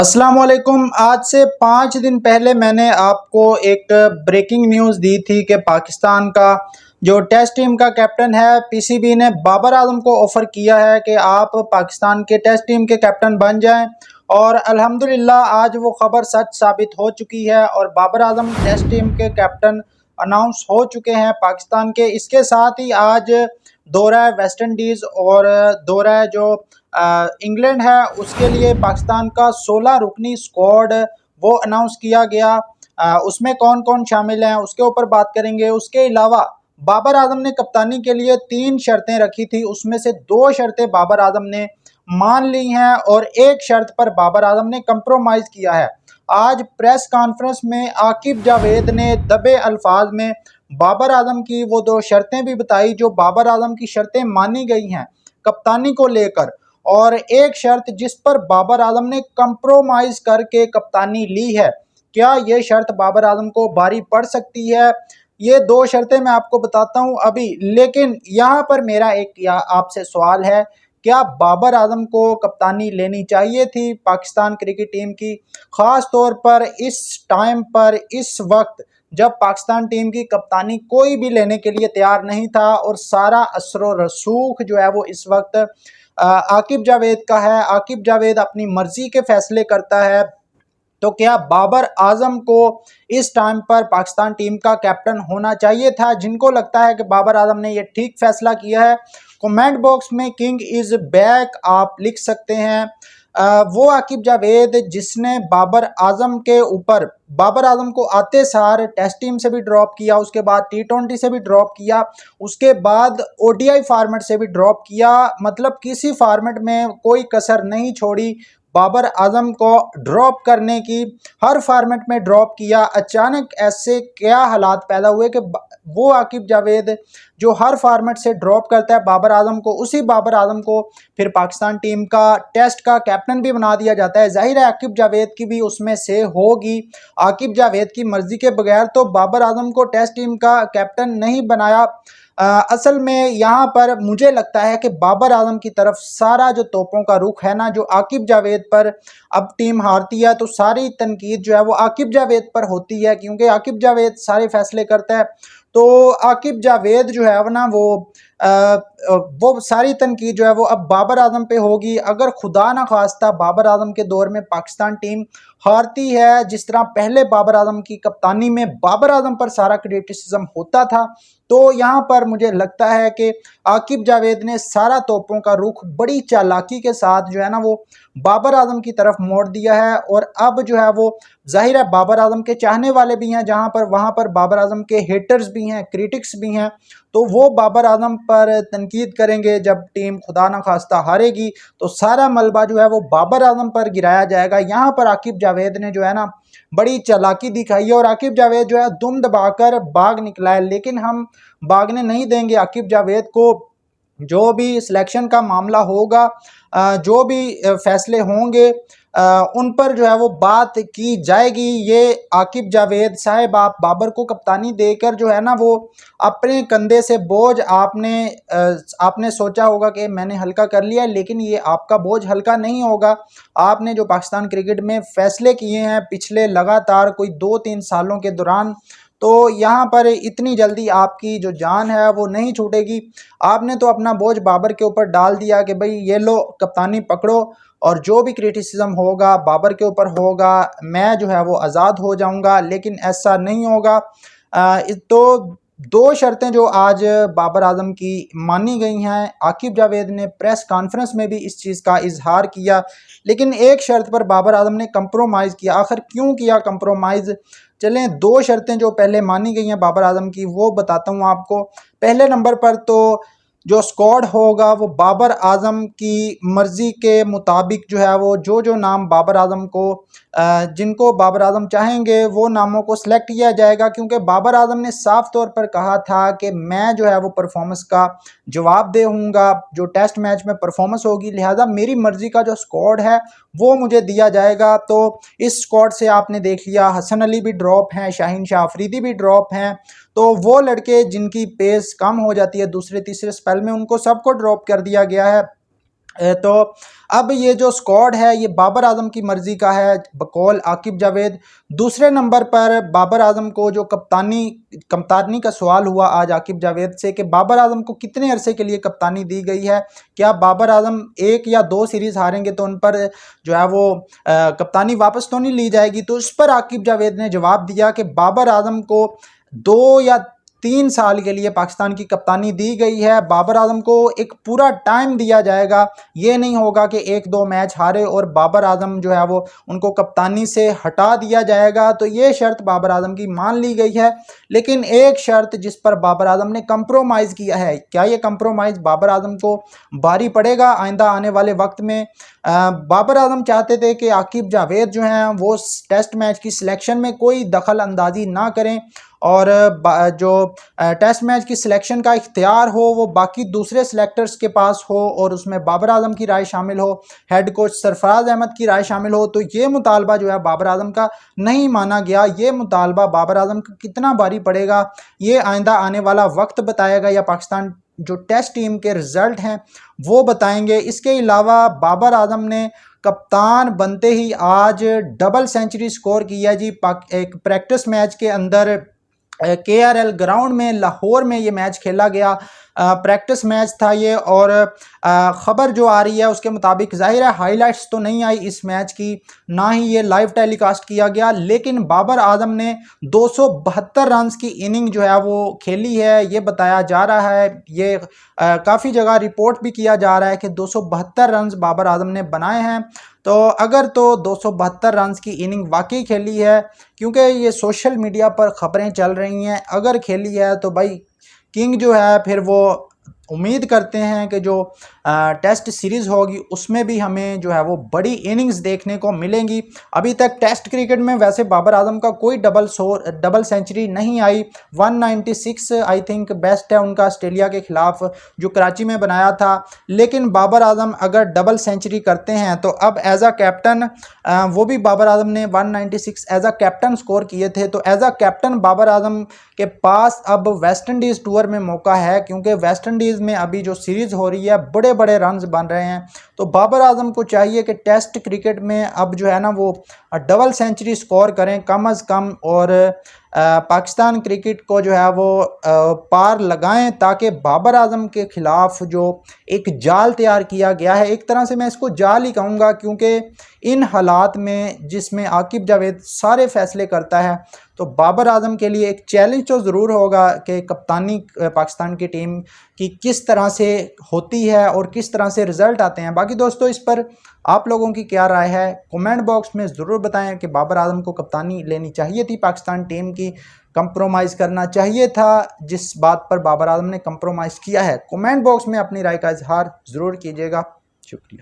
अस्सलाम वालेकुम। आज से 5 दिन पहले मैंने आपको एक ब्रेकिंग न्यूज़ दी थी कि पाकिस्तान का जो टेस्ट टीम का कैप्टन है, पीसीबी ने बाबर आजम को ऑफ़र किया है कि आप पाकिस्तान के टेस्ट टीम के कैप्टन बन जाएं। और अल्हम्दुलिल्लाह आज वो खबर सच साबित हो चुकी है और बाबर आजम टेस्ट टीम के कैप्टन अनाउंस हो चुके हैं पाकिस्तान के। इसके साथ ही आज दौरा वेस्ट इंडीज़ और दौरा जो इंग्लैंड है उसके लिए पाकिस्तान का 16 रुकनी स्क्वाड वो अनाउंस किया गया। उसमें कौन कौन शामिल हैं उसके ऊपर बात करेंगे। उसके अलावा बाबर आजम ने कप्तानी के लिए 3 शर्तें रखी थी, उसमें से 2 शर्तें बाबर आजम ने मान ली हैं और एक शर्त पर बाबर आजम ने कंप्रोमाइज किया है। आज प्रेस कॉन्फ्रेंस में आकिब जावेद ने दबे अल्फाज में बाबर आजम की वो 2 शर्तें भी बताई जो बाबर आजम की शर्तें मानी गई हैं कप्तानी को लेकर, और एक शर्त जिस पर बाबर आजम ने कंप्रोमाइज करके कप्तानी ली है। क्या ये शर्त बाबर आजम को भारी पड़ सकती है? ये 2 शर्तें मैं आपको बताता हूं अभी, लेकिन यहाँ पर मेरा एक आपसे सवाल है, क्या बाबर आजम को कप्तानी लेनी चाहिए थी पाकिस्तान क्रिकेट टीम की, खास तौर पर इस टाइम पर, इस वक्त जब पाकिस्तान टीम की कप्तानी कोई भी लेने के लिए तैयार नहीं था और सारा असर रसूख जो है वो इस वक्त आकिब जावेद का है। आकिब जावेद अपनी मर्जी के फैसले करता है। तो क्या बाबर आजम को इस टाइम पर पाकिस्तान टीम का कैप्टन होना चाहिए था? जिनको लगता है कि बाबर आजम ने यह ठीक फैसला किया है, कमेंट बॉक्स में किंग इज बैक आप लिख सकते हैं। वो आकिब जावेद जिसने बाबर आजम के ऊपर, बाबर आजम को आते सार टेस्ट टीम से भी ड्रॉप किया, उसके बाद T20 से भी ड्रॉप किया, उसके बाद ODI फॉर्मेट से भी ड्रॉप किया, मतलब किसी फॉर्मेट में कोई कसर नहीं छोड़ी बाबर आजम को ड्रॉप करने की, हर फॉर्मेट में ड्रॉप किया। अचानक ऐसे क्या हालात पैदा हुए कि वो आकिब जावेद जो हर फॉर्मेट से ड्रॉप करता है बाबर आजम को, उसी बाबर आजम को फिर पाकिस्तान टीम का टेस्ट का कैप्टन भी बना दिया जाता है। जाहिर है आकिब जावेद की भी उसमें से होगी। आकिब जावेद की मर्जी के बगैर तो बाबर आजम को टेस्ट टीम का कैप्टन नहीं बनाया। असल में यहाँ पर मुझे लगता है कि बाबर आजम की तरफ सारा जो तोपों का रुख है ना, जो आकिब जावेद पर अब टीम हारती है तो सारी तनकीद जो है वो आकिब जावेद पर होती है, क्योंकि आकिब जावेद सारे फैसले करता है। तो आकिब जावेद जो है ना वो सारी तनकीद जो है वो अब बाबर आजम पे होगी। अगर खुदा ना खास्ता बाबर आजम के दौर में पाकिस्तान टीम हारती है, जिस तरह पहले बाबर आजम की कप्तानी में बाबर आजम पर सारा क्रिटिसिज्म होता था, तो यहाँ पर मुझे लगता है कि आकिब जावेद ने सारा तोपों का रुख बड़ी चालाकी के साथ जो है ना वो बाबर आजम की तरफ मोड़ दिया है। और अब जो है वो जाहिर है बाबर आजम के चाहने वाले भी हैं जहाँ पर, वहाँ पर बाबर आजम के हेटर्स भी हैं, क्रिटिक्स भी हैं, तो वो बाबर आजम पर तनकीद करेंगे। जब टीम खुदा न खास्ता हारेगी तो सारा मलबा जो है वो बाबर आजम पर गिराया जाएगा। यहाँ पर आकिब जावेद ने जो है ना बड़ी चालाकी दिखाई है और आकिब जावेद जो है दुम दबाकर भाग निकला है, लेकिन हम भागने नहीं देंगे आकिब जावेद को। जो भी सिलेक्शन का मामला होगा, जो भी फैसले होंगे उन पर जो है वो बात की जाएगी। ये आकिब जावेद साहब, आप बाबर को कप्तानी देकर जो है ना वो अपने कंधे से बोझ आपने सोचा होगा कि मैंने हल्का कर लिया, लेकिन ये आपका बोझ हल्का नहीं होगा। आपने जो पाकिस्तान क्रिकेट में फैसले किए हैं पिछले लगातार कोई 2-3 सालों के दौरान, तो यहाँ पर इतनी जल्दी आपकी जो जान है वो नहीं छूटेगी। आपने तो अपना बोझ बाबर के ऊपर डाल दिया कि भाई ये लो कप्तानी पकड़ो और जो भी क्रिटिसिज्म होगा बाबर के ऊपर होगा, मैं जो है वो आज़ाद हो जाऊंगा, लेकिन ऐसा नहीं होगा। तो 2 शर्तें जो आज बाबर आजम की मानी गई हैं, आकिब जावेद ने प्रेस कॉन्फ्रेंस में भी इस चीज़ का इजहार किया, लेकिन एक शर्त पर बाबर आजम ने कंप्रोमाइज़ किया। आखिर क्यों किया कंप्रोमाइज़? चलें 2 शर्तें जो पहले मानी गई हैं बाबर आजम की वो बताता हूँ आपको। पहले नंबर पर तो जो स्क्वाड होगा वो बाबर आजम की मर्जी के मुताबिक जो है वो जो नाम बाबर आजम को जिनको बाबर आजम चाहेंगे वो नामों को सिलेक्ट किया जाएगा, क्योंकि बाबर आजम ने साफ तौर पर कहा था कि मैं जो है वो परफॉर्मेंस का जवाब दे हूँगा, जो टेस्ट मैच में परफॉर्मेंस होगी, लिहाजा मेरी मर्जी का जो स्क्वाड है वो मुझे दिया जाएगा। तो इस स्क्वाड से आपने देख लिया हसन अली भी ड्रॉप हैं, शाहीन शाह अफरीदी भी ड्रॉप हैं, तो वो लड़के जिनकी पेस कम हो जाती है दूसरे तीसरे स्पेल में, उनको सबको ड्रॉप कर दिया गया है। तो अब ये जो स्क्वाड है ये बाबर आजम की मर्जी का है बकौल आकिब जावेद। दूसरे नंबर पर बाबर आजम को जो कप्तानी का सवाल हुआ आज आकिब जावेद से कि बाबर आजम को कितने अरसे के लिए कप्तानी दी गई है, क्या बाबर आजम 1 या 2 सीरीज हारेंगे तो उन पर जो है वो कप्तानी वापस तो नहीं ली जाएगी। तो इस पर आकिब जावेद ने जवाब दिया कि बाबर आजम को 2 या 3 साल के लिए पाकिस्तान की कप्तानी दी गई है। बाबर आजम को एक पूरा टाइम दिया जाएगा, ये नहीं होगा कि 1-2 मैच हारे और बाबर आजम जो है वो उनको कप्तानी से हटा दिया जाएगा। तो ये शर्त बाबर आजम की मान ली गई है, लेकिन एक शर्त जिस पर बाबर आजम ने कंप्रोमाइज़ किया है, क्या ये कंप्रोमाइज़ बाबर आजम को भारी पड़ेगा आइंदा आने वाले वक्त में? बाबर आजम चाहते थे कि आकिब जावेद जो हैं वो टेस्ट मैच की सिलेक्शन में कोई दखल अंदाजी ना करें और जो टेस्ट मैच की सिलेक्शन का इख्तियार हो वो बाकी दूसरे सिलेक्टर्स के पास हो और उसमें बाबर आजम की राय शामिल हो, हेड कोच सरफराज अहमद की राय शामिल हो। तो ये मुतालबा जो है बाबर आजम का नहीं माना गया। ये मुतालबा बाबर आजम का कितना भारी पड़ेगा ये आइंदा आने वाला वक्त बताएगा, या पाकिस्तान जो टेस्ट टीम के रिजल्ट हैं वो बताएंगे। इसके अलावा बाबर आजम ने कप्तान बनते ही आज डबल सेंचुरी स्कोर किया जी। एक प्रैक्टिस मैच के अंदर KRL ग्राउंड में लाहौर में ये मैच खेला गया, प्रैक्टिस मैच था ये। और ख़बर जो आ रही है उसके मुताबिक ज़ाहिर है हाईलाइट्स तो नहीं आई इस मैच की, ना ही ये लाइव टेलीकास्ट किया गया, लेकिन बाबर आजम ने 272 रन की इनिंग जो है वो खेली है। ये बताया जा रहा है, ये काफ़ी जगह रिपोर्ट भी किया जा रहा है कि 272 रन बाबर आजम ने बनाए हैं। तो अगर तो 272 रन की इनिंग वाकई खेली है, क्योंकि ये सोशल मीडिया पर ख़बरें चल रही हैं, अगर खेली है तो भाई किंग जो है फिर वो उम्मीद करते हैं कि जो टेस्ट सीरीज़ होगी उसमें भी हमें जो है वो बड़ी इनिंग्स देखने को मिलेंगी। अभी तक टेस्ट क्रिकेट में वैसे बाबर आजम का कोई डबल सेंचुरी नहीं आई। 196 आई थिंक बेस्ट है उनका ऑस्ट्रेलिया के खिलाफ जो कराची में बनाया था। लेकिन बाबर आजम अगर डबल सेंचुरी करते हैं तो अब एज अ कैप्टन वो भी बाबर आजम ने 196 एज अ कैप्टन स्कोर किए थे। तो as a captain Babar Azam के पास अब वेस्ट इंडीज़ टूर में मौका है, क्योंकि वेस्ट इंडीज़ में अभी जो सीरीज़ हो रही है बड़े बड़े रन्स बन रहे हैं। तो बाबर आजम को चाहिए कि टेस्ट क्रिकेट में अब जो है ना वो डबल सेंचुरी स्कोर करें कम अज़ कम, और पाकिस्तान क्रिकेट को जो है वो पार लगाएं, ताकि बाबर आजम के ख़िलाफ़ जो एक जाल तैयार किया गया है, एक तरह से मैं इसको जाल ही कहूँगा, क्योंकि इन हालात में जिसमें आकिब जावेद सारे फैसले करता है, तो बाबर आजम के लिए एक चैलेंज तो ज़रूर होगा कि कप्तानी पाकिस्तान की टीम की किस तरह से होती है और किस तरह से रिज़ल्ट आते हैं। बाकी दोस्तों इस पर आप लोगों की क्या राय है, कमेंट बॉक्स में ज़रूर बताएं कि बाबर आजम को कप्तानी लेनी चाहिए थी पाकिस्तान टीम की, कंप्रोमाइज़ करना चाहिए था, जिस बात पर बाबर आजम ने कंप्रोमाइज़ किया है। कमेंट बॉक्स में अपनी राय का इजहार ज़रूर कीजिएगा। शुक्रिया।